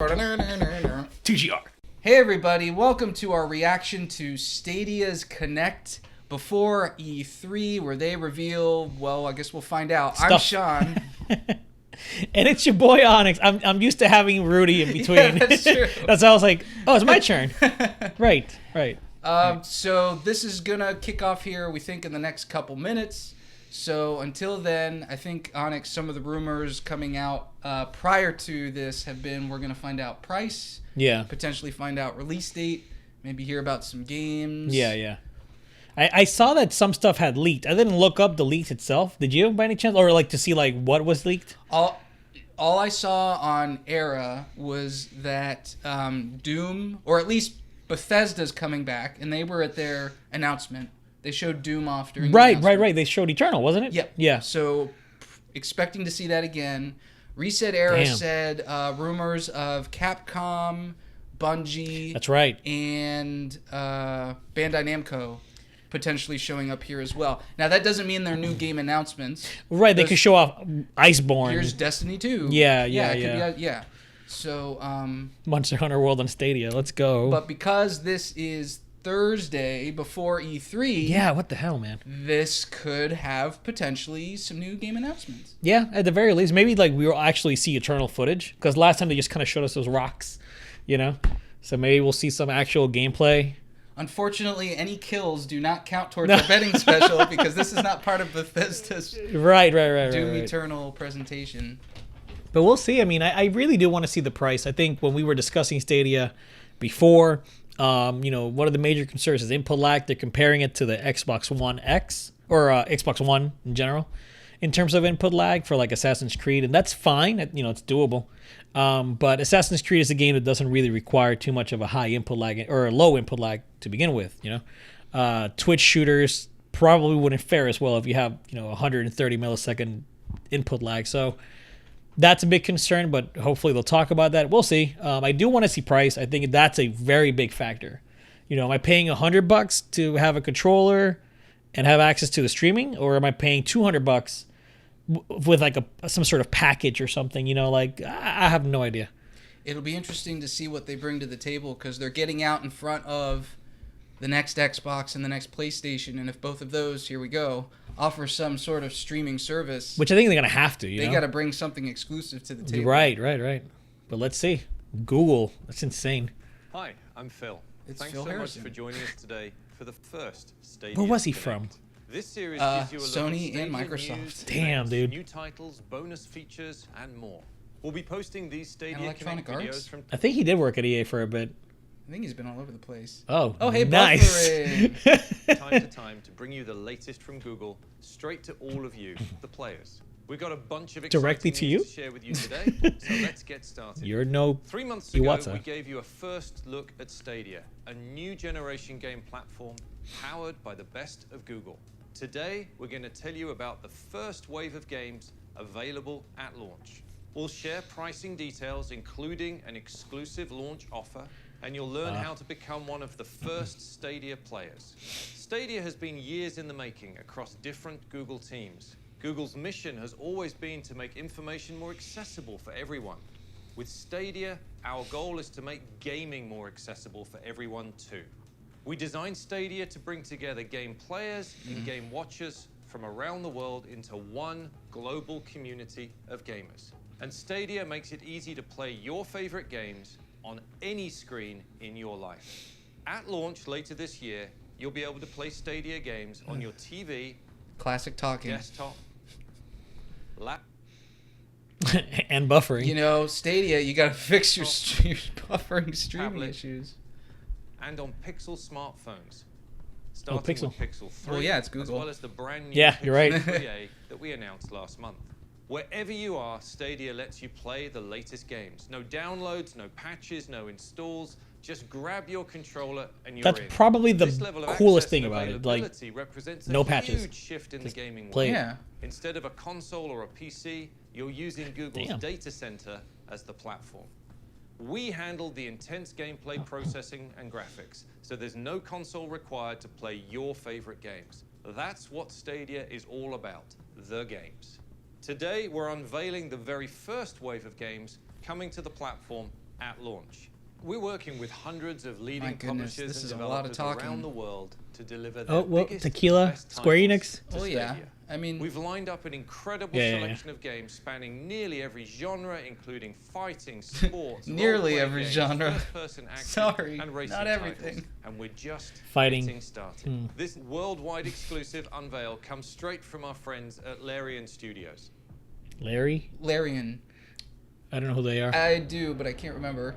TGR. Hey everybody, welcome to our reaction to Stadia's Connect before E3, where they reveal, well, I guess we'll find out. I'm Sean. And it's your boy Onyx. I'm used to having Rudy in between. Yeah, that's true. That's why I was like, oh, it's my turn. Right. So this is gonna kick off here, we think, in the next couple minutes. So until then, I think, Onyx, some of the rumors coming out prior to this have been we're gonna find out price. Yeah. Potentially find out release date. Maybe hear about some games. Yeah. I saw that some stuff had leaked. I didn't look up the leak itself. Did you, by any chance, or like to see like what was leaked? All I saw on Era was that Doom, or at least Bethesda's coming back, and they were at their announcement. They showed Doom off during the announcement. Right. They showed Eternal, wasn't it? Yep. Yeah. So expecting to see that again. Reset Era said rumors of Capcom, Bungie. That's right. And Bandai Namco potentially showing up here as well. Now that doesn't mean they're new game announcements. Right, they could show off Iceborne. Here's Destiny 2. Yeah. So Monster Hunter World on Stadia. Let's go. But because this is Thursday before E3, yeah, what the hell, man? This could have potentially some new game announcements. Yeah, at the very least, maybe like we will actually see Eternal footage, because last time they just kind of showed us those rocks, you know. So maybe we'll see some actual gameplay. Unfortunately, any kills do not count towards our betting special, because this is not part of Bethesda's right. Doom Eternal presentation. But we'll see. I mean, I really do want to see the price. I think when we were discussing Stadia before, one of the major concerns is input lag. They're comparing it to the Xbox One X, or Xbox One in general, in terms of input lag for like Assassin's Creed, and that's fine. It's doable. But Assassin's Creed is a game that doesn't really require too much of a high input lag or a low input lag to begin with. Twitch shooters probably wouldn't fare as well if you have 130 millisecond input lag. So that's a big concern, but hopefully they'll talk about that. We'll see. I do want to see price. I think that's a very big factor. Am I paying $100 to have a controller and have access to the streaming, or am I paying $200 with like some sort of package or something? I have no idea. It'll be interesting to see what they bring to the table, because they're getting out in front of the next Xbox and the next PlayStation, and if both of those, here we go, offer some sort of streaming service, which I think they're gonna have to. They got to bring something exclusive to the table. Right. But let's see. Google, that's insane. Hi, I'm Phil. Thanks Phil so Harrison. much for joining us today for the first Stadia Where was he Connect. from? This series gives you a Sony look at and Stadia Microsoft. news, Damn, events, dude. New titles, bonus features, and more. We'll be posting these Stadia Electronic Connect Arts? videos from. I think he did work at EA for a bit. I think he's been all over the place. Oh, hey, nice. time to time to bring you the latest from Google straight to all of you, the players. We've got a bunch of exciting Directly to you? news to share with you today, so let's get started. You're no 3 months ago, Iwata. we gave you a first look at Stadia, a new generation game platform powered by the best of Google. Today, we're going to tell you about the first wave of games available at launch. We'll share pricing details, including an exclusive launch offer, and you'll learn how to become one of the first Stadia players. Stadia has been years in the making across different Google teams. Google's mission has always been to make information more accessible for everyone. With Stadia, our goal is to make gaming more accessible for everyone too. We designed Stadia to bring together game players and game watchers from around the world into one global community of gamers. And Stadia makes it easy to play your favorite games on any screen in your life. At launch later this year, you'll be able to play Stadia games on your TV, Classic talking. desktop, laptop, and buffering. Stadia, you got to fix your buffering streaming Tablet. issues. and on Pixel smartphones. Starting Pixel. with Pixel 3, Well, yeah, it's Google. as well as the brand new Yeah, Pixel you're right. 3a that we announced last month. Wherever you are, Stadia lets you play the latest games. No downloads, no patches, no installs. Just grab your controller and you're That's in. probably the This level of coolest access thing and about it. Like, availability represents no a patches. huge shift in the gaming play world. it. Yeah. Instead of a console or a PC, you're using Google's Damn. data center as the platform. We handled the intense gameplay processing and graphics, so there's no console required to play your favorite games. That's what Stadia is all about, the games. Today, we're unveiling the very first wave of games coming to the platform at launch. We're working with hundreds of leading My goodness, publishers this is and a lot of developers talking. around the world to deliver their Oh, well, biggest Tequila, and best Square titles Enix. to Oh, yeah. Stadia. I mean, We've lined up an incredible Yeah. selection of games spanning nearly every genre, including fighting, sports, Nearly role-playing every games, genre. first-person action, Sorry, and racing not everything. titles. And we're just Fighting. getting started. This worldwide exclusive unveil comes straight from our friends at Larian Studios. Larry? Larian. I don't know who they are. I do, but I can't remember.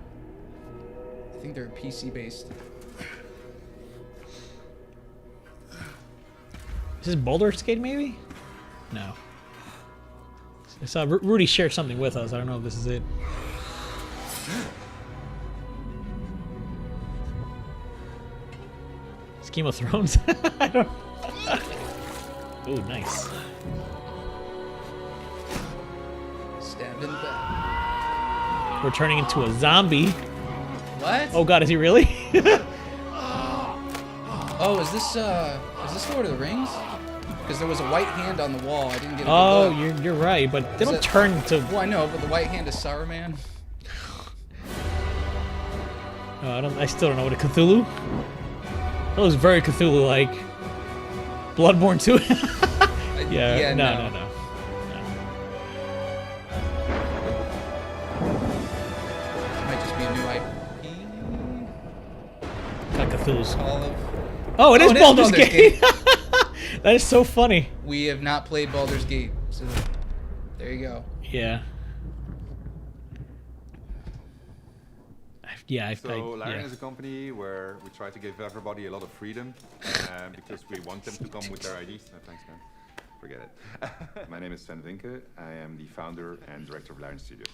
I think they're PC based. Is this Boulder Skate maybe? No. I saw Rudy shared something with us. I don't know if this is it. It's Game of Thrones? I don't. Oh, nice. Stabbed in the back. We're turning into a zombie. What? Oh god, is he really? Oh, is this Lord of the Rings? Because there was a white hand on the wall. I didn't get a good Oh, look. you're right, but they Is don't it- turn to. Well, I know, but the white hand is Saruman. I still don't know what a Cthulhu. That was very Cthulhu-like. Bloodborne too. Yeah. No. This might just be a new IP. Got Cthulhu's. Call of... Oh, it is it is Baldur's Baldur's Gate. That is so funny. We have not played Baldur's Gate, so there you go. Yeah. So Larian is a company where we try to give everybody a lot of freedom because we want them to come with their IDs. No, thanks, man. Forget it. My name is Sven Winke. I am the founder and director of Larian Studios.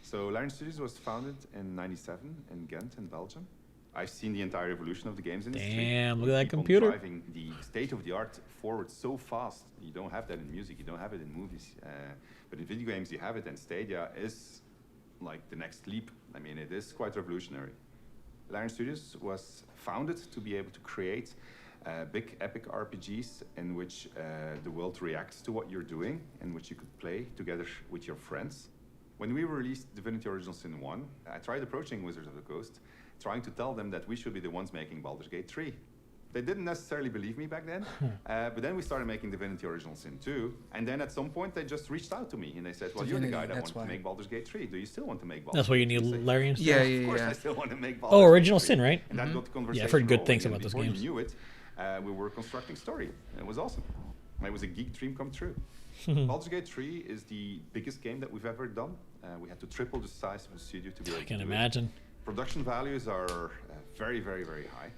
So Larian Studios was founded in '97 in Ghent in Belgium. I've seen the entire evolution of the games industry. Damn, look at We that keep on computer. Driving the state of the art forward so fast. You don't have that in music. You don't have it in movies. But in video games, you have it. And Stadia is like the next leap. I mean, it is quite revolutionary. Larian Studios was founded to be able to create big epic RPGs in which the world reacts to what you're doing, in which you could play together with your friends. When we released Divinity Original Sin 1, I tried approaching Wizards of the Coast, trying to tell them that we should be the ones making Baldur's Gate 3. They didn't necessarily believe me back then, but then we started making Divinity Original Sin 2, and then at some point they just reached out to me and they said, well, you're the guy that that's wanted why. to make Baldur's Gate 3. Do you still want to make Baldur's That's why you Gate need 3? Larian. Yeah, Of yeah, course yeah. I still want to make Baldur's Oh, Gate Original 3. Sin, right? And that got the conversation Yeah, I've heard good rolling, things and about those before games. you knew it, we were constructing story. It was awesome. It was a geek dream come true. Baldur's Gate 3 is the biggest game that we've ever done. We had to triple the size of the studio to be able I to can do imagine. it. Production values are very, very, very high.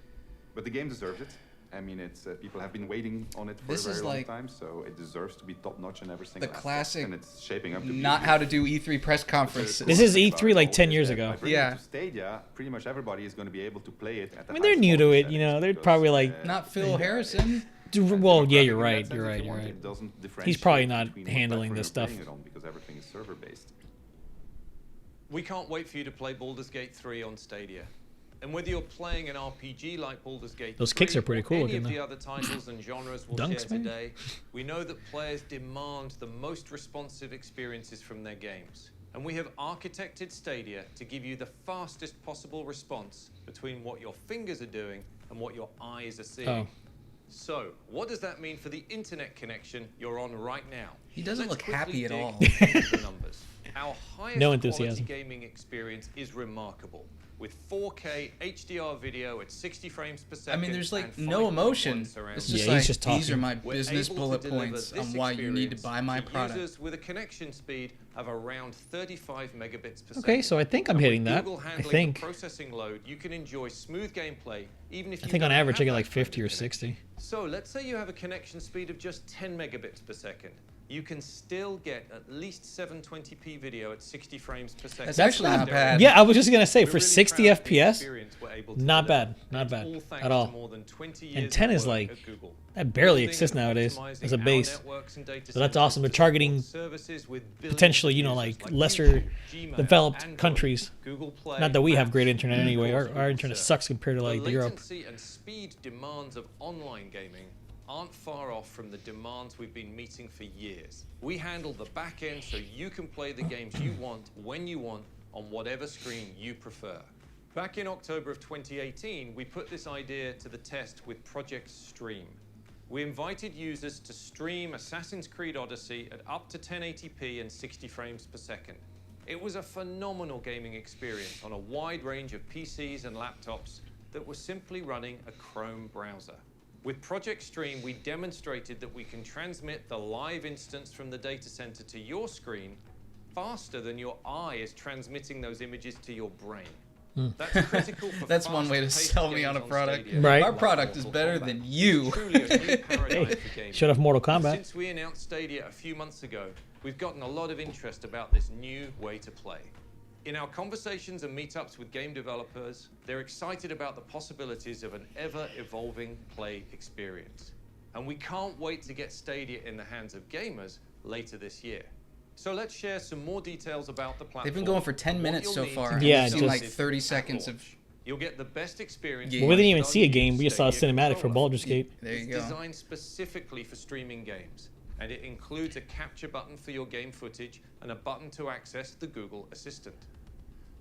But the game deserves it. I mean, it's people have been waiting on it for This a is very long like time, so it deserves to be top notch in every single aspect, classic and it's shaping up to be Not a how to do E3 press conferences. This is thing E3 about like all 10 is years that ago. by bringing Yeah. it to Stadia, pretty much everybody is going to be able to play it at the I mean, they're highest new to quality it, you know, settings they're because, probably like- Not Phil Harrison. Well, yeah, you're in that right. sense, You're if right. you You're want, right. it doesn't He's differentiate probably not between what handling platform this you're stuff. playing it on because everything is server based. We can't wait for you to play Baldur's Gate 3 on Stadia. And whether you're playing an RPG like Baldur's Gate Those 3 kicks are pretty cool or looking, any of though. the other titles and genres we'll Dunks, share maybe? today, we know that players demand the most responsive experiences from their games. And we have architected Stadia to give you the fastest possible response between what your fingers are doing and what your eyes are seeing. Oh. So, what does that mean for the internet connection you're on right now? He doesn't Let's look happy quickly at dig all. into the numbers. Our highest No quality enthusiasm. gaming experience is remarkable. With 4K HDR video at 60 frames per I second. mean, there's like and no 5.1 emotion. surround It's Yeah, just he's like, just these are talking. my We're business able to bullet deliver points this on why you need to experience buy my to product. users with a connection speed of around 35 megabits per second. Okay, so I think I'm And with hitting that. Google I handling think. the processing load, you can enjoy smooth gameplay even if I you think on don't average I have get that like kind of 50 or internet. 60. So let's say you have a connection speed of just 10 megabits per second. You can still get at least 720p video at 60 frames per second. That's actually not bad. Yeah, I was just gonna say We're for really 60 proud of the FPS, experience we're able to not deliver, bad, not and it's bad all thanks at to all. more than 20 And years 10 of is work like- at Google. that barely Building exists and nowadays optimizing as a our base. networks and data So that's centers awesome. They're to support targeting services with billions potentially, of you know, users like YouTube, lesser Gmail, developed Android, countries. Google Play, Not that we have Maps, great internet and of anyway. course, Our Google internet Search. sucks compared to like the Europe. latency and speed demands of online gaming aren't far off from the demands we've been meeting for years. We handle the back end so you can play the games you want when you want on whatever screen you prefer. Back in October of 2018, we put this idea to the test with Project Stream. We invited users to stream Assassin's Creed Odyssey at up to 1080p and 60 frames per second. It was a phenomenal gaming experience on a wide range of PCs and laptops that were simply running a Chrome browser. With Project Stream, we demonstrated that we can transmit the live instance from the data center to your screen faster than your eye is transmitting those images to your brain. That's critical for That's one way to fast-paced sell me games on a product. Stadia. Right. Our product is better than you. Truly a new paradigm Hey, for gaming. showed off Mortal Kombat. Since we announced Stadia a few months ago, we've gotten a lot of interest about this new way to play. In our conversations and meetups with game developers, they're excited about the possibilities of an ever-evolving play experience. And we can't wait to get Stadia in the hands of gamers later this year. So let's share some more details about the platform. They've been going for 10 and what minutes you'll so need far. to and Yeah, we've seen just- like 30 seconds of. launch. You'll get the best experience. Yeah. Well, we didn't even with see a our game. new We just saw a Stadia cinematic for controller. Baldur's Gate. There you It's go. designed specifically for streaming games, and it includes a capture button for your game footage and a button to access the Google Assistant.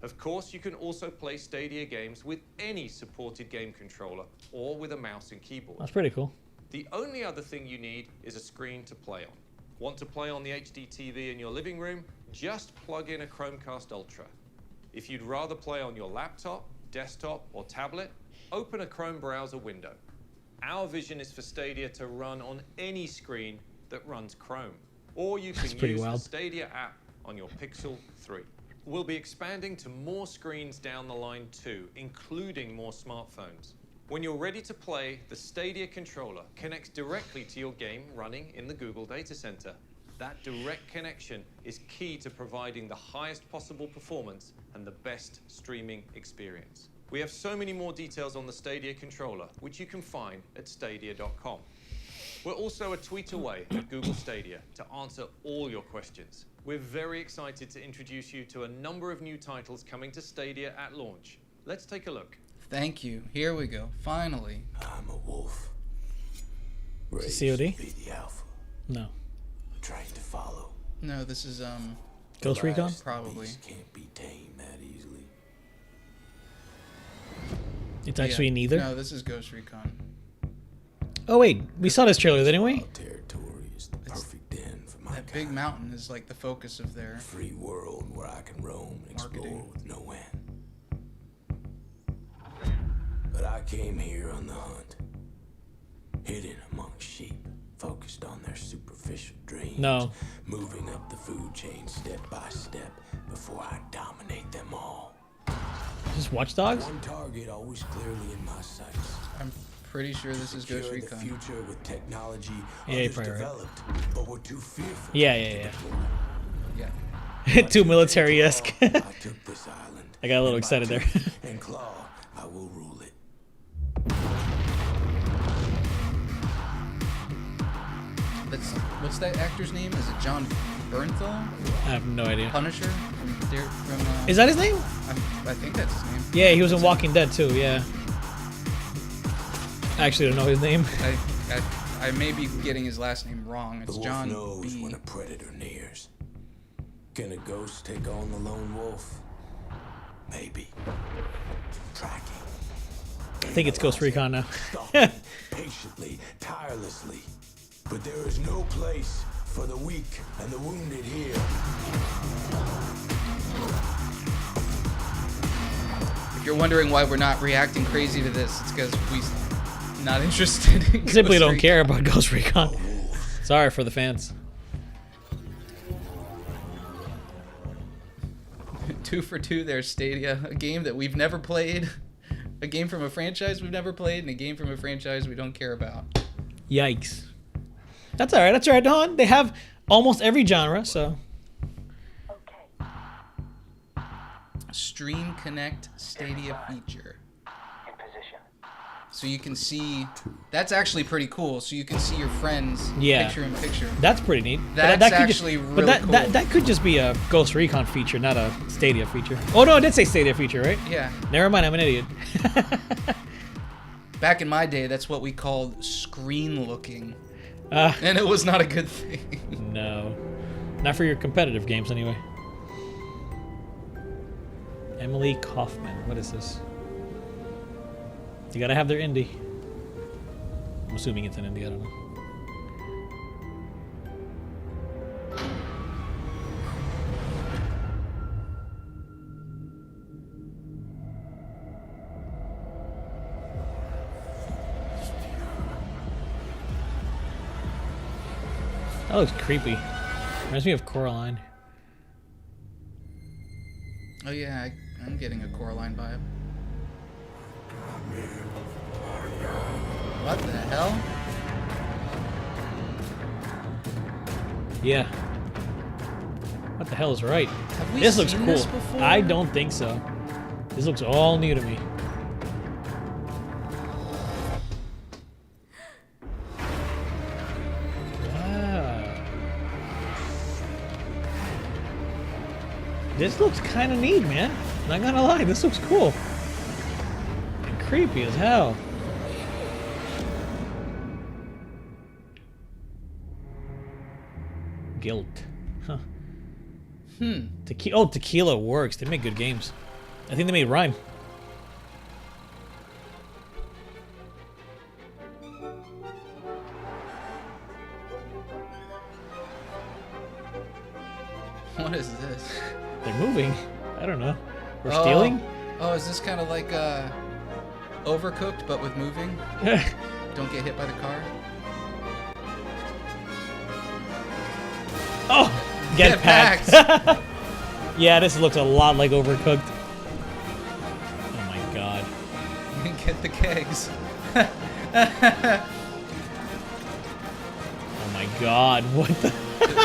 Of course, you can also play Stadia games with any supported game controller or with a mouse and keyboard. That's pretty cool. The only other thing you need is a screen to play on. Want to play on the HD TV in your living room? Just plug in a Chromecast Ultra. If you'd rather play on your laptop, desktop, or tablet, open a Chrome browser window. Our vision is for Stadia to run on any screen that runs Chrome. Or you can pretty use wild. the Stadia app on your Pixel 3. We'll be expanding to more screens down the line too, including more smartphones. When you're ready to play, the Stadia controller connects directly to your game running in the Google data center. That direct connection is key to providing the highest possible performance and the best streaming experience. We have so many more details on the Stadia controller, which you can find at stadia.com. We're also a tweet away at Google Stadia to answer all your questions. We're very excited to introduce you to a number of new titles coming to Stadia at launch. Let's take a look. Thank you. Here we go. Finally. I'm a wolf. Raised COD? to be the alpha. No. Trained to follow. No, this is Ghost Recon? Last Probably. beast can't be tamed that easily. It's actually neither. No, this is Ghost Recon. Oh wait, we saw this trailer, didn't we? Wild territory is the perfect den for my That big kind. mountain is like the focus of their. Free world where I can roam and explore Marketing. with no end. But I came here on the hunt, hidden among sheep, focused on their superficial dreams. No. Moving up the food chain step by step before I dominate them all. Just Watch Dogs? One target always clearly in my sights. I'm pretty sure this is Ghost Secure the Recon. future with technology Yeah, you're others probably right. developed, but were too fearful. Yeah. Yeah. Too military-esque. I took this island. I got a little and by excited there. tooth and claw, I will rule it. What's that actor's name? Is it John Bernthal? I have no idea. Punisher from Is that his name? I think that's his name. Yeah, he was in Walking Dead too, yeah. I actually don't know his name. I may be getting his last name wrong. The It's wolf John knows B. when a predator nears. Can a ghost take on the lone wolf? Maybe. Tracking. I think it's Ghost Recon now. Stalking, patiently, tirelessly. But there is no place for the weak and the wounded here. If you're wondering why we're not reacting crazy to this, it's because we're not interested in Simply Ghost don't Recon. care about Ghost Recon. Sorry for the fans. 2 for 2 there, Stadia. A game that we've never played. A game from a franchise we've never played, and a game from a franchise we don't care about. Yikes. That's alright, Don. They have almost every genre, so. Stream Connect Stadia feature. So you can see, that's actually pretty cool. So you can see your friends Yeah. picture in picture. That's pretty neat. That's could actually but really cool. that could just be a Ghost Recon feature, not a Stadia feature. Oh no, I did say Stadia feature, right? Yeah. Never mind, I'm an idiot. Back in my day, that's what we called screen looking. Uh, And it was not a good thing. no. Not for your competitive games, anyway. Emily Kaufman. What is this? You gotta have their indie. I'm assuming it's an indie. I don't know. That looks creepy. Reminds me of Coraline. Oh yeah, I'm getting a Coraline vibe. What the hell? Yeah. What the hell is right? Have we This looks seen cool. this before? I don't think so. This looks all new to me. Wow. This looks kind of neat, man. Not gonna lie, this looks cool. And creepy as hell. Guilt. Huh. Tequila works. They make good games. I think they made Rhyme. What is this? They're moving. I don't know. We're stealing? Oh, is this kind of like Overcooked but with moving? Don't get hit by the car. Oh! Get packed. Yeah, this looks a lot like Overcooked. Oh my god. Get the kegs. Oh my god. What the?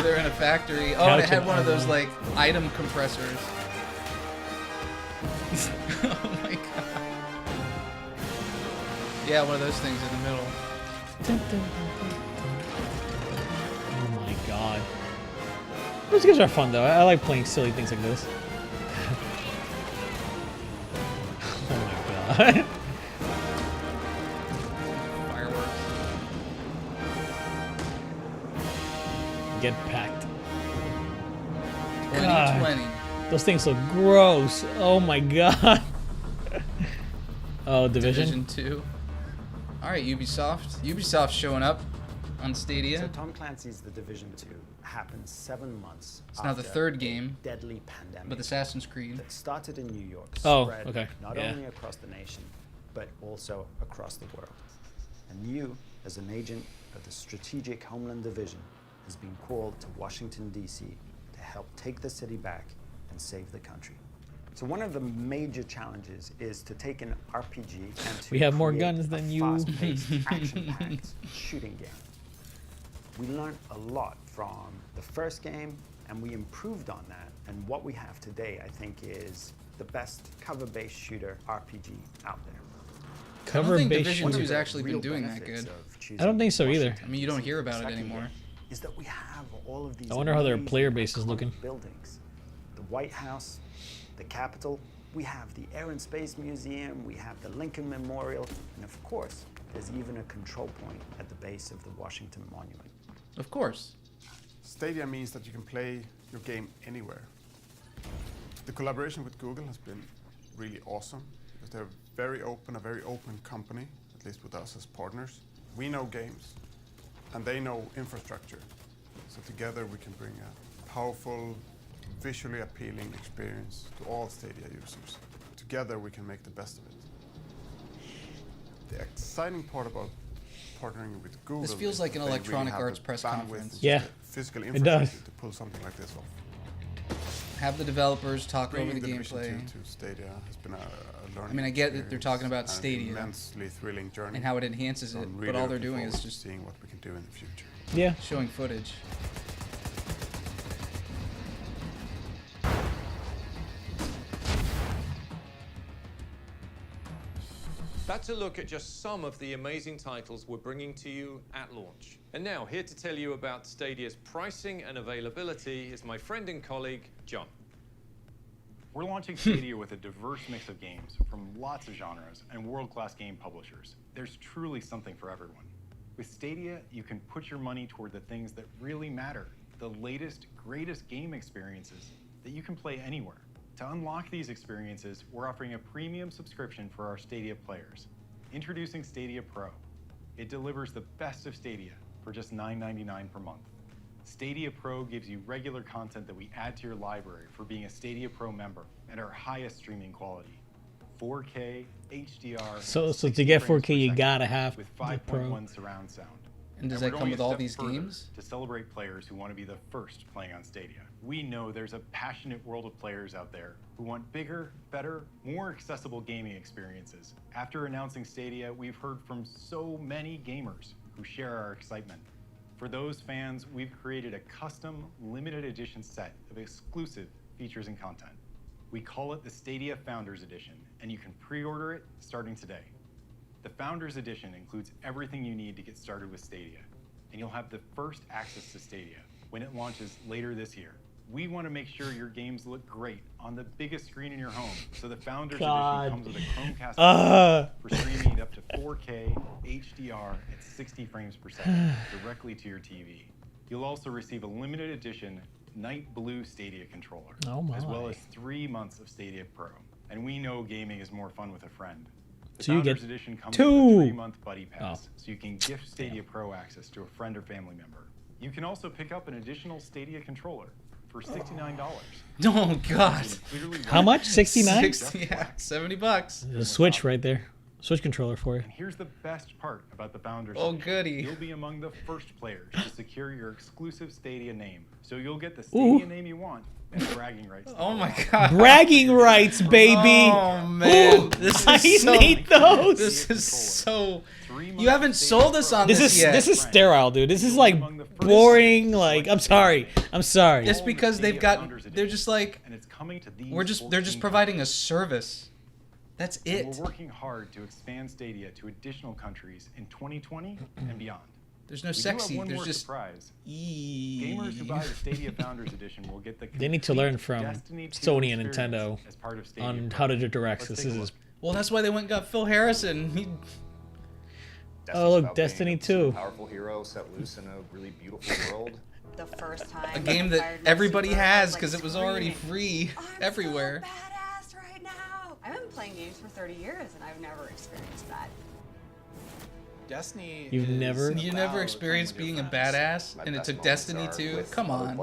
They're in a factory. Oh, and it had one of those like item compressors. Oh my god. Yeah, one of those things in the middle. Oh my god. Those games are fun though. I like playing silly things like this. Oh my god. Fireworks. Get packed. 2020. Those things look gross. Oh my god. Oh, Division 2. All right, Ubisoft. Ubisoft's showing up on Stadia. So Tom Clancy's The Division 2 happened 7 months It's now the after third a game deadly pandemic with Assassin's Creed. that started in New York, Oh, spread okay, not yeah. only across the nation, but also across the world. And you, as an agent of the Strategic Homeland Division, has been called to Washington, D.C. to help take the city back and save the country. So one of the major challenges is to take an RPG and to We have more create guns a than you. fast-paced, action-packed shooting game. We learned a lot from the first game, and we improved on that. And what we have today, I think, is the best cover-based shooter RPG out there. I don't think Cover-based Division shooter. 2's actually been Real doing that benefits good. of choosing I don't think so either. Washington, I mean, you don't D.C. hear about it Second anymore. Is that we have all of these I wonder how their amazing player base is iconic looking. buildings. The White House, the Capitol, we have the Air and Space Museum, we have the Lincoln Memorial, and of course, there's even a control point at the base of the Washington Monument. Of course. Stadia means that you can play your game anywhere. The collaboration with Google has been really awesome because they're a very open company, at least with us as partners. We know games and they know infrastructure. So together we can bring a powerful, visually appealing experience to all Stadia users. Together we can make the best of it. The exciting part about partnering with Google. This feels is like that an they Electronic have Arts the press bandwidth conference. and Yeah, the physical it does. infrastructure to pull something like this off. Have the developers talk over Bringing the Division gameplay 2 to Stadia has been a learning I mean, I get that they're talking about experience Stadia and an immensely thrilling journey. and how it enhances So it, I'm but really all they're looking doing is forward to just seeing what we can do in the future. Yeah. showing footage. That's a look at just some of the amazing titles we're bringing to you at launch. And now, here to tell you about Stadia's pricing and availability is my friend and colleague, John. We're launching Stadia with a diverse mix of games from lots of genres and world-class game publishers. There's truly something for everyone. With Stadia, you can put your money toward the things that really matter, the latest, greatest game experiences that you can play anywhere. To unlock these experiences, we're offering a premium subscription for our Stadia players. Introducing Stadia Pro. It delivers the best of Stadia for just $9.99 per month. Stadia Pro gives you regular content that we add to your library for being a Stadia Pro member at our highest streaming quality. 4K, HDR. So to get 4K, you 60 gotta have with the Pro. 5.1 surround sound. And does we're that come going with a all step these further games? To celebrate players who want to be the first playing on Stadia. We know there's a passionate world of players out there who want bigger, better, more accessible gaming experiences. After announcing Stadia, we've heard from so many gamers who share our excitement. For those fans, we've created a custom, limited edition set of exclusive features and content. We call it the Stadia Founders Edition, and you can pre-order it starting today. The Founders Edition includes everything you need to get started with Stadia, and you'll have the first access to Stadia when it launches later this year. We want to make sure your games look great on the biggest screen in your home, so the Founders Edition comes with a Chromecast for streaming it up to 4K HDR at 60 frames per second directly to your TV. You'll also receive a limited edition Night Blue Stadia controller, as well as 3 months of Stadia Pro. And we know gaming is more fun with a friend. The So you Founders get Edition comes 2. with a 3-month buddy pass, so you can gift Stadia Pro access to a friend or family member. You can also pick up an additional Stadia controller for $69. Oh God. How much? 69? 60, yeah, $70. There's a Switch right there. Switch controller for you. And here's the best part about the Founders Oh, Edition. goody. You'll be among the first players to secure your exclusive Stadia name. So you'll get the Stadia name you want and bragging rights. Oh my God. Bragging rights, baby. Oh man, Ooh, this I is so. need those. This is so. You haven't sold us on This this is yet. this is sterile, dude. This is like boring. Like I'm sorry. It's because they've got. They're just like. And it's coming to these They're just 14 providing a service. That's And it. We're working hard to expand Stadia to additional countries in 2020 and beyond. There's no We do sexy. have one There's more just. surprise. Gamers who buy the Stadia Founders Edition will get the They need to learn from Destiny 2 Sony and experience Nintendo as part of Stadia on Pro. how to do directs. Let's This take a is look. Well, that's why they went and got Phil Harrison. Oh, look, Destiny 2. Powerful hero set loose in a really beautiful world. The first time A game that everybody has because it was already free everywhere. I'm so badass right now. I've been playing games for 30 years and I've never experienced that. Destiny. You've never- You never experienced being a badass, and it took Destiny 2. Come on.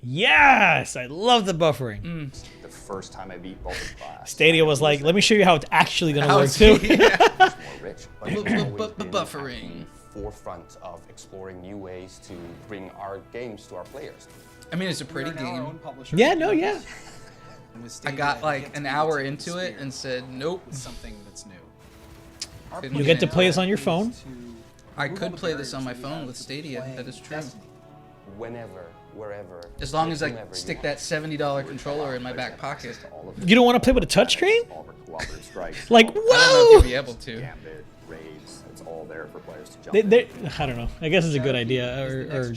Yes, I love the buffering. The first time I beat Baltic Class. Stadia was like, let me show you how it's actually gonna How work it's- too. More rich, but it's always been Buffering. at the forefront of exploring new ways to bring our games to our players. I mean, it's a pretty game. Yeah, no, yeah. I got like an hour into it and said, nope. Something that's new. You get to play this on your phone. I could play this on my phone with Stadia. That is true. Whenever, wherever. As long as I whomever you stick want. that $70 controller in my back pocket. All of You don't want to play with a touchscreen? all of our cooperative strikes. Like, I don't know if you'll whoa! be able to. Gambit, raids, it's all there for players to jump They, in. I don't know. I guess it's a good idea, or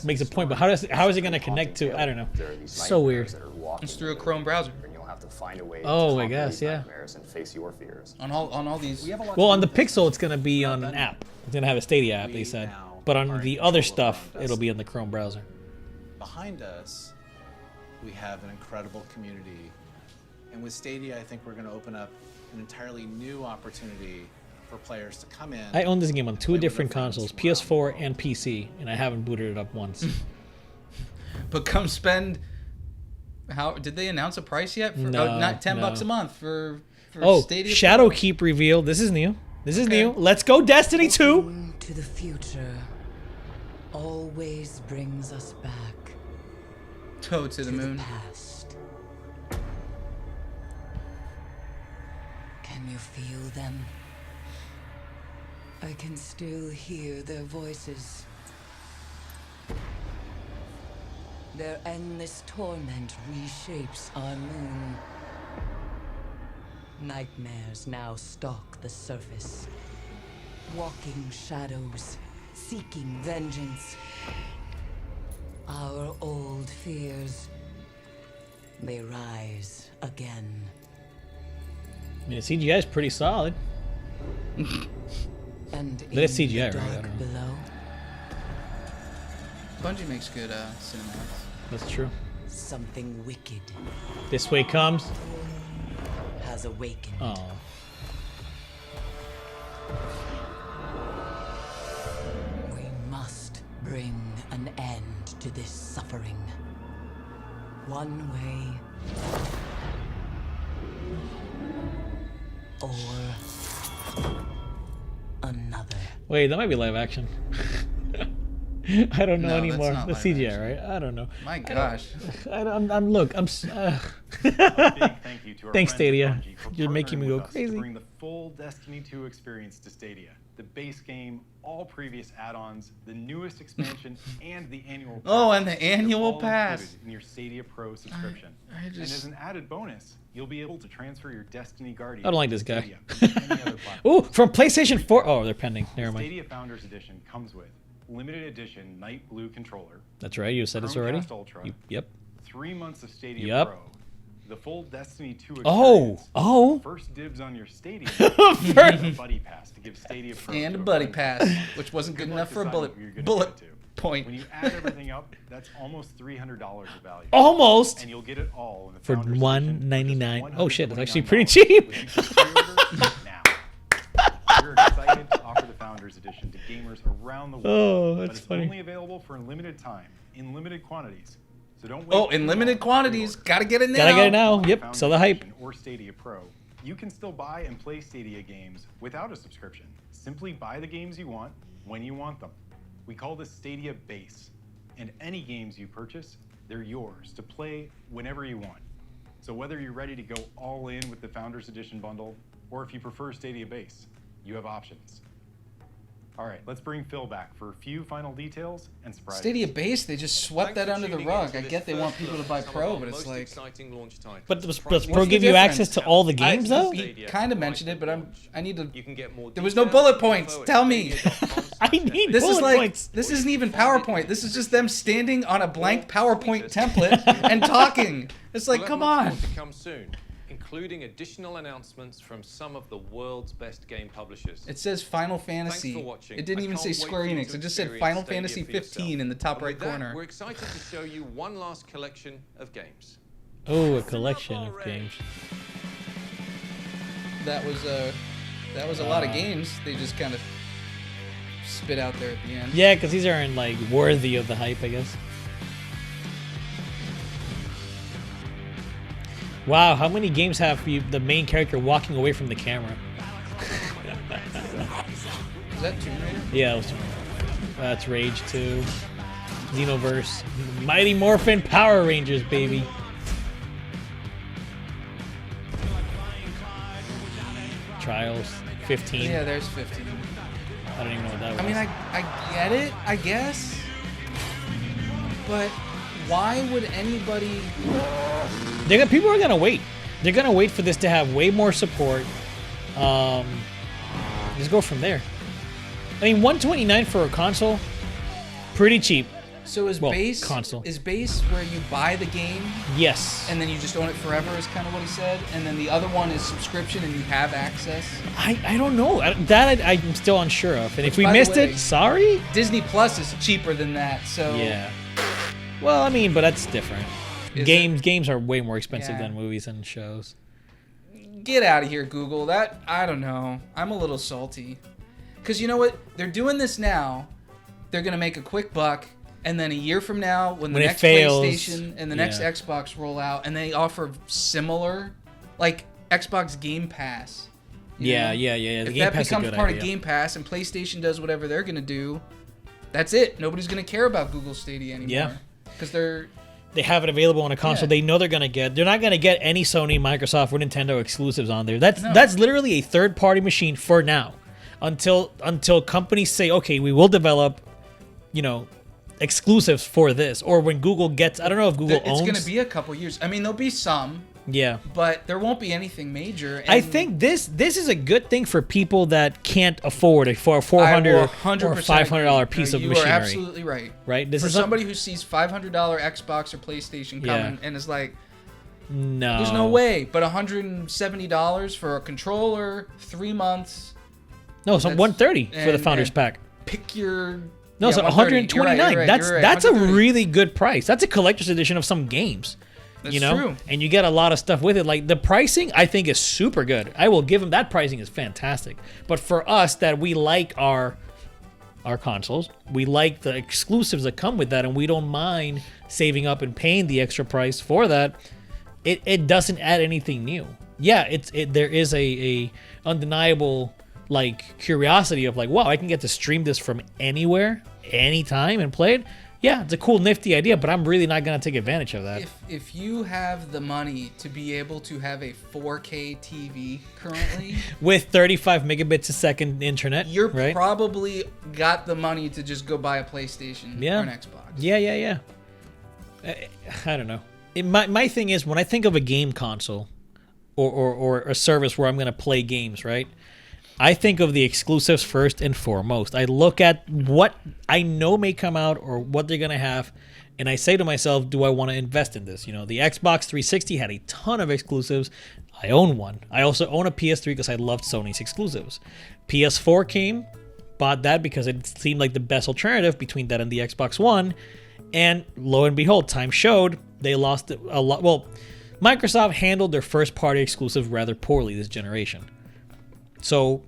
makes a point. But how is it gonna connect to? I don't know. There are these So weird. nightmares that are walking It's through a the Chrome browser. and you'll have to find a way Oh, to I conquer guess, these yeah. nightmares and face your fears. On all these. Well, on the Pixel, it's gonna be on an app. It's gonna have a Stadia app. They said. But on the other stuff, it'll be in the Chrome browser. Behind us, we have an incredible community. And with Stadia, I think we're going to open up an entirely new opportunity for players to come in. I own this game on and two play with different their friends consoles, from around the PS4 world. and PC, and I haven't booted it up once. But come spend. How did they announce a price yet? For, No, not $10 no. a month for Oh, Stadia. Shadowkeep revealed. This is new. This is Okay. new. Let's go, Destiny 2. To the future always brings us back Toe to the moon. past. Can you feel them? I can still hear their voices. Their endless torment reshapes our moon. Nightmares now stalk the surface. Walking shadows, seeking vengeance. Our old fears, they rise again. I mean, the CGI is pretty solid. And But it's in CGI, the right? I dark don't know. below, Bungie makes good cinematics. That's true. Something wicked This way comes. has awakened. Oh. We must bring an end to this suffering. One way or another. Wait, that might be live action. I don't know No, that's anymore. not The live CGI, action. right? I don't know. My gosh. A big thank you to our Thanks, friends at Stadia. Bungie for You're making me partnering go with us crazy. To bring the full Destiny 2 experience to Stadia. The base game, all previous add-ons, the newest expansion, and the annual pass. Oh, and the They're annual all pass. included in your Stadia Pro subscription. And as an added bonus, you'll be able to transfer your Destiny Guardian. I don't like to this guy. Stadia from any other platform. Ooh, from PlayStation 4. Oh, they're pending. Never mind. Stadia Founders Edition comes with limited edition Night Blue controller. That's right. You said this already. Chromecast Ultra, Yep. 3 months of Stadia Yep. Pro, the full Destiny 2 experience. Oh. First dibs on your Stadia. And a buddy pass to give Stadia Pro And to a buddy friend. pass, which wasn't good Good enough luck for a deciding who you're gonna bullet give it to. point. When you add everything up, that's almost $300 of value. Almost. And you'll get it all in the For Founders Edition for just $199. Oh shit, that's actually $129, pretty cheap. which you can pre-order now. We're excited to offer the Founders Edition to gamers around the world. Oh, but that's it's funny. only available for a limited time, in limited quantities. So don't wait. Oh, in too limited long to quantities. pre-order. Gotta get it now. Gotta get it now. On Yep. Founders Sell the hype. Edition Or Stadia Pro, you can still buy and play Stadia games without a subscription. Simply buy the games you want when you want them. We call this Stadia Base. And any games you purchase, they're yours to play whenever you want. So whether you're ready to go all in with the Founders Edition bundle, or if you prefer Stadia Base, you have options. All right, let's bring Phil back for a few final details and surprises. Stadia Base, they just swept that under the rug. I get they want people to buy Pro, but it's like. But does What's Pro the give you difference? access to all the games though? He kind of mentioned it, but I need to. You can get more There was no bullet points. info at Tell me. I need This is bullet like points. this isn't even PowerPoint. This is just them standing on a blank PowerPoint template and talking. It's like, We'll have come much on. more to come soon, including additional announcements from some of the world's best game publishers. It says Final Fantasy. Thanks for watching. It didn't I even can't say wait Square for you Enix. to It just said experience Final Stadia Fantasy for yourself. 15 in the top And right with that, corner. We're excited to show you one last collection of games. Oh, a collection of games. That was a lot of games. They just kind of spit out there at the end. Yeah, because these aren't like worthy of the hype, I guess. Wow, how many games have you, the main character walking away from the camera? Is that Tomb Raider? Yeah, that's Rage 2, Xenoverse, Mighty Morphin Power Rangers, baby. Trials, 15. Yeah, there's 15. I don't even know what that was. I mean, I get it, I guess. But why would anybody... People are gonna wait. They're gonna wait for this to have way more support. Just go from there. I mean, $129 for a console, pretty cheap. So is base console? Is base where you buy the game Yes. and then you just own it forever? Is kind of what he said. And then the other one is subscription and you have access. I don't know. I'm still unsure of. And if we By the missed way, it, sorry. Disney Plus is cheaper than that. So Yeah. Well, I mean, but that's different. Is Games are way more expensive Yeah. than movies and shows. Get out of here, Google. That I don't know. I'm a little salty. Cause you know what? They're doing this now. They're gonna make a quick buck. And then a year from now, when the When it next fails, PlayStation and the next yeah. Xbox roll out, and they offer similar, like Xbox Game Pass. you Yeah, know? yeah. The If Game that Pass is a becomes good part idea. of Game Pass and PlayStation does whatever they're gonna do, that's it. Nobody's gonna care about Google Stadia anymore. Yeah. Because They have it available on a console. Yeah. They know they're gonna get. They're not gonna get any Sony, Microsoft, or Nintendo exclusives on there. That's No. that's literally a third-party machine for now, until companies say, okay, we will develop, exclusives for this, or when Google gets. I don't know if Google it's owns. gonna be a couple years. I mean, there'll be some, Yeah. but there won't be anything major. And I think this is a good thing for people that can't afford a $400 I will or 100% $500 agree. piece of You machinery. are absolutely right. Right? This For is somebody who sees $500 Xbox or PlayStation Yeah. coming and is like, no. there's no way. But $170 for a controller, 3 months. No, so That's- $130 for the and- Founders and Pack. Pick your No, Yeah, so 130. You're right, 129. you're right, That's you're right. that's a 130. really good price. That's a collector's edition of some games. That's you know, true. and you get a lot of stuff with it. Like the pricing, I think is super good. I will give them that pricing is fantastic. But for us, that we like our consoles, we like the exclusives that come with that, and we don't mind saving up and paying the extra price for that. It doesn't add anything new. Yeah, there is a undeniable like curiosity of like, wow, I can get to stream this from anywhere, anytime, and play it. Yeah, it's a cool, nifty idea, but I'm really not gonna take advantage of that. If you have the money to be able to have a 4K TV currently, With 35 megabits a second internet, you're right? probably got the money to just go buy a PlayStation Yeah. or an Xbox. Yeah. I don't know. My thing is, when I think of a game console or a service where I'm going to play games, right? I think of the exclusives first and foremost. I look at what I know may come out or what they're going to have, and I say to myself, do I want to invest in this? You know, the Xbox 360 had a ton of exclusives. I own one. I also own a PS3 because I loved Sony's exclusives. PS4 came, bought that because it seemed like the best alternative between that and the Xbox One. And lo and behold, time showed they lost a lot. Well, Microsoft handled their first party exclusive rather poorly this generation. So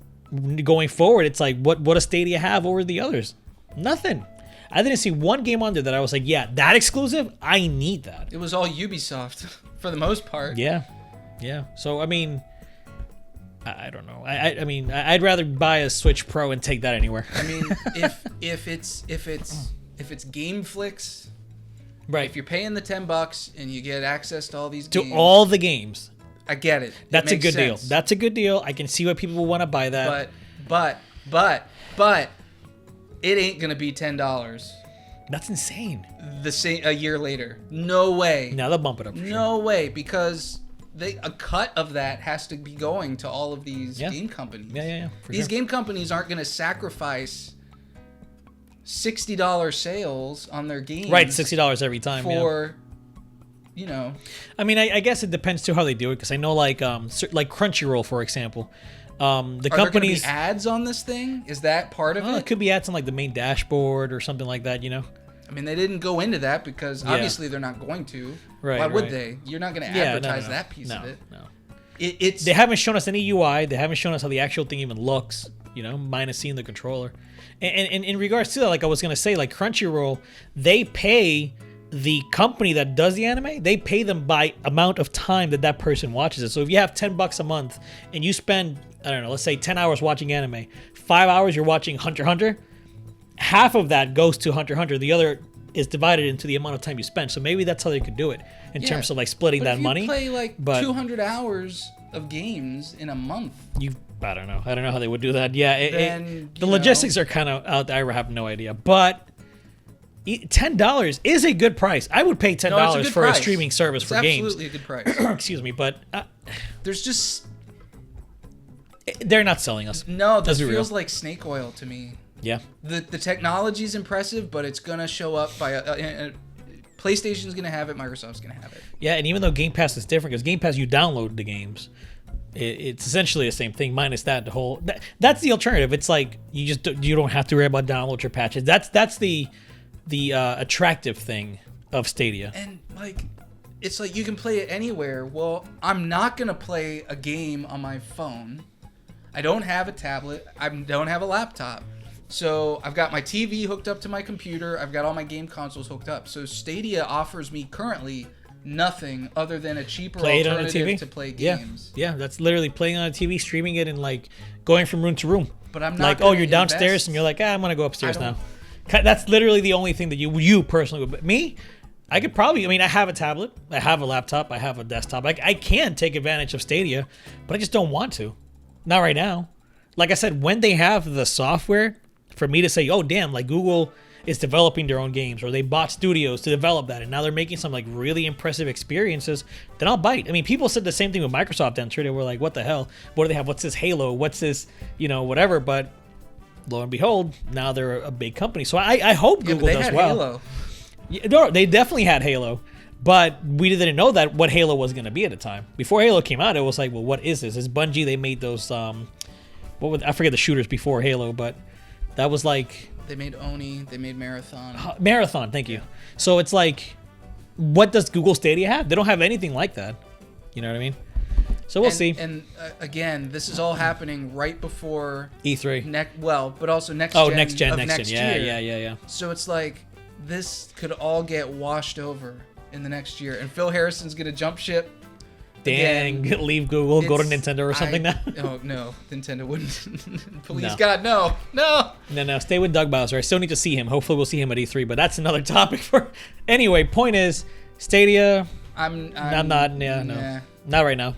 going forward, it's like, what does Stadia have over the others? Nothing. I didn't see one game on there that I was like, yeah, that exclusive, I need that. It was all Ubisoft for the most part. Yeah. So I mean, I don't know. I mean, I'd rather buy a Switch Pro and take that anywhere. I mean, if it's GameFlix, right? If you're paying the $10 and you get access to all these To games, all the games. I get it. That's a makes good sense. deal. That's a good deal. I can see why people will want to buy that. But it ain't gonna be $10. That's insane. A year later, no way. Now they'll bump it up. No way, because a cut of that has to be going to all of these game companies. Yeah. These game companies aren't gonna sacrifice $60 sales on their games. Right, $60 every time. For, you know. I mean, I guess it depends too how they do it, because I know like Crunchyroll, for example. The Are there companies gonna be ads on this thing? Is that part of it? It could be ads on like the main dashboard or something like that, you know. I mean, they didn't go into that because obviously they're not going to. Right. Why would they? You're not going to advertise that piece of it. No. It's they haven't shown us any UI. They haven't shown us how the actual thing even looks. You know, minus seeing the controller. And in regards to that, like I was gonna say, like Crunchyroll, they pay the company that does the anime. They pay them by amount of time that person watches it. So if you have $10 a month and you spend, I don't know, let's say 10 hours watching anime, 5 hours you're watching Hunter x Hunter. Half of that goes to Hunter x Hunter. The other is divided into the amount of time you spend. So maybe that's how they could do it in terms of like splitting that money. But if you play like 200 hours of games in a month, I don't know. I don't know how they would do that. Yeah, then, the logistics are kind of out there. I have no idea. But $10 is a good price. I would pay $10 for a streaming service for games. It's absolutely a good price. Excuse me, but there's just they're not selling us. No, this feels like snake oil to me. Yeah. The technology's impressive, but it's gonna show up by PlayStation's gonna have it, Microsoft's gonna have it. Yeah, and even though Game Pass is different, because Game Pass you download the games, it's essentially the same thing minus that that's the alternative. It's like you don't have to worry about download your patches. That's the attractive thing of Stadia. And like, it's like you can play it anywhere. Well, I'm not gonna play a game on my phone. I don't have a tablet. I don't have a laptop. So I've got my TV hooked up to my computer. I've got all my game consoles hooked up. So Stadia offers me currently nothing other than a cheaper alternative to play games. Yeah, that's literally playing on a TV, streaming it, and like going from room to room. But I'm not like, oh, you're downstairs, and you're like, I'm gonna go upstairs now. That's literally the only thing that you personally would. But me, I could probably. I mean, I have a tablet, I have a laptop, I have a desktop. I can take advantage of Stadia, but I just don't want to. Not right now. Like I said, when they have the software for me to say, oh damn, like Google is developing their own games, or they bought studios to develop that, and now they're making some like really impressive experiences, then I'll bite. I mean, people said the same thing with Microsoft. I'm sure they were like, what the hell? What do they have? What's this Halo? What's this, whatever. But lo and behold, now they're a big company. So I hope Google does well. Halo. Yeah, no, they definitely had Halo, but we didn't know that what Halo was going to be at the time. Before Halo came out, it was like, well, what is this? It's Bungie. They made those I forget the shooters before Halo, but that was like They made Oni. They made Marathon. Marathon, thank you. So it's like, what does Google Stadia have? They don't have anything like that. You know what I mean? So we'll see. And again, this is all happening right before E3. But also next gen. Next year. year. Yeah. So it's like this could all get washed over in the next year, and Phil Harrison's gonna jump ship. Dang, leave Google, go to Nintendo or something now. Oh no, Nintendo wouldn't. Please No. God, no. No. Stay with Doug Bowser. I still need to see him. Hopefully, we'll see him at E3. But that's another topic for. Anyway, point is, Stadia. I'm not. Yeah, no, not right now.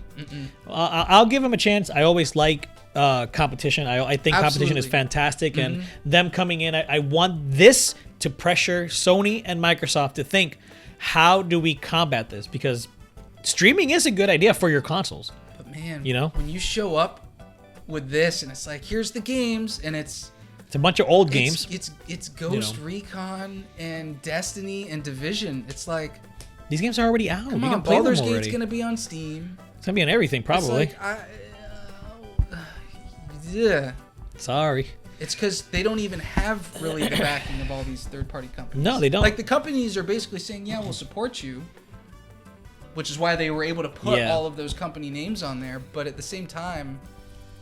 I'll give him a chance. I always like competition. I think competition is fantastic, and them coming in. I want this to pressure Sony and Microsoft to think, how do we combat this? Because streaming is a good idea for your consoles. But man, you know, when you show up with this and it's like, here's the games, and it's a bunch of old games. It's Ghost Recon and Destiny and Division. It's like, these games are already out. Come you on, can play Baldur's them already. Gate's gonna be on Steam. It's gonna be on everything probably. It's like, yeah. Sorry. It's because they don't even have really the backing of all these third-party companies. No, they don't. Like, the companies are basically saying, yeah, we'll support you, which is why they were able to put all of those company names on there. But at the same time,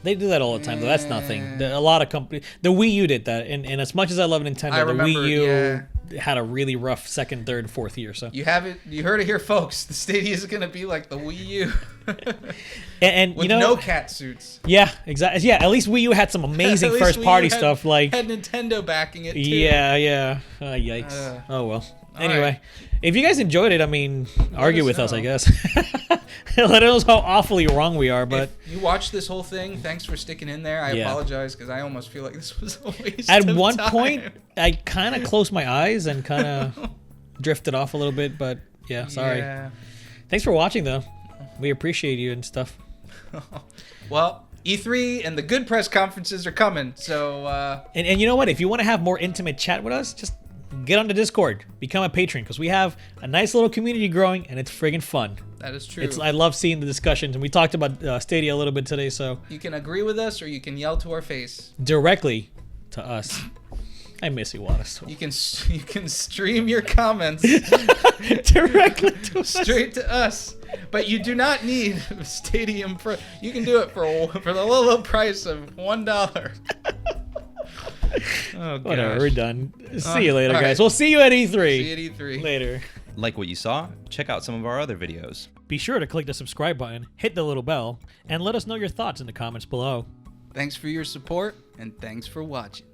they do that all the time, though. That's nothing. A lot of companies. The Wii U did that, and as much as I love Nintendo, the Wii U had a really rough second, third, fourth year. So you have it. You heard it here, folks. The Stadia is going to be like the Wii U, and with you know, no cat suits. Yeah, exactly. Yeah, at least Wii U had some amazing first-party stuff. Like had Nintendo backing it too. Yeah. Yikes. Oh well. Anyway, if you guys enjoyed it, I mean, argue with us, I guess. Let us know how awfully wrong we are. But if you watched this whole thing, thanks for sticking in there. I apologize because I almost feel like this was a waste at of one time. point, I kind of closed my eyes and kind of drifted off a little bit. But yeah, sorry. Yeah. Thanks for watching, though. We appreciate you and stuff. Well, E3 and the good press conferences are coming. So and you know what? If you want to have more intimate chat with us, just get on the Discord, become a patron, because we have a nice little community growing, and it's friggin' fun. That is true. I love seeing the discussions, and we talked about Stadia a little bit today, so you can agree with us, or you can yell to our face directly to us. I miss you, Wallace. You can stream your comments directly to us. Straight to us. But you do not need Stadium Pro. You can do it for the low price of $1. Oh, whatever, we're done. See you later, guys. Right. We'll see you at E3. See you at E3. Later. Like what you saw? Check out some of our other videos. Be sure to click the subscribe button, hit the little bell, and let us know your thoughts in the comments below. Thanks for your support, and thanks for watching.